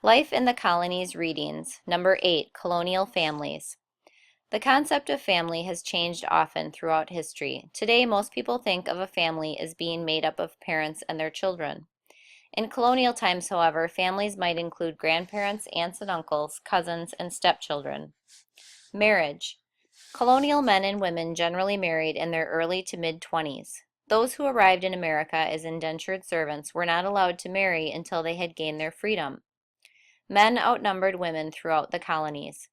Life in the Colonies Readings, Number 8, Colonial Families. The concept of family has changed often throughout history. Today, most people think of a family as being made up of parents and their children. In colonial times, however, families might include grandparents, aunts and uncles, cousins, and stepchildren. Marriage. Colonial men and women generally married in their early to mid-20s. Those who arrived in America as indentured servants were not allowed to marry until they had gained their freedom. Men outnumbered women throughout the colonies.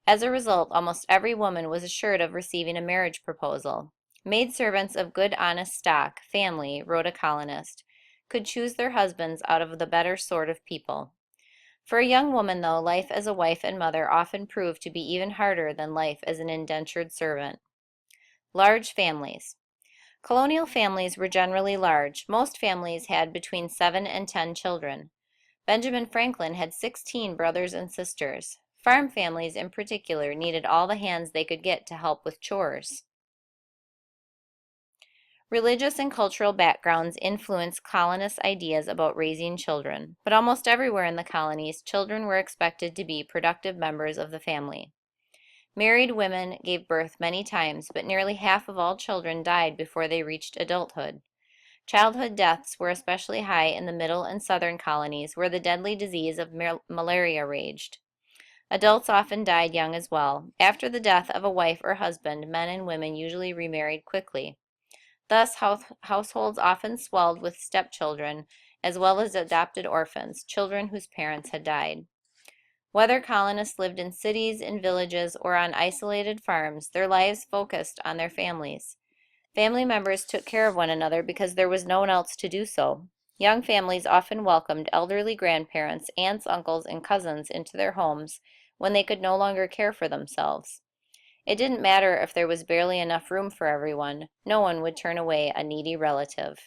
As a result, almost every woman was assured of receiving a marriage proposal. Maidservants of good honest stock, family, wrote a colonist, could choose their husbands out of the better sort of people. For a young woman, though, life as a wife and mother often proved to be even harder than life as an indentured servant. Large families. Colonial families were generally large. Most families had between 7 and 10 children. Benjamin Franklin had 16 brothers and sisters. Farm families in particular needed all the hands they could get to help with chores. Religious and cultural backgrounds influenced colonists' ideas about raising children, but almost everywhere in the colonies, children were expected to be productive members of the family. Married women gave birth many times, but nearly half of all children died before they reached adulthood. Childhood deaths were especially high in the middle and southern colonies, where the deadly disease of malaria raged. Adults often died young as well. After the death of a wife or husband, men and women usually remarried quickly. Thus, households often swelled with stepchildren, as well as adopted orphans, children whose parents had died. Whether colonists lived in cities, in villages, or on isolated farms, their lives focused on their families. Family members took care of one another because there was no one else to do so. Young families often welcomed elderly grandparents, aunts, uncles, and cousins into their homes when they could no longer care for themselves. It didn't matter if there was barely enough room for everyone. No one would turn away a needy relative.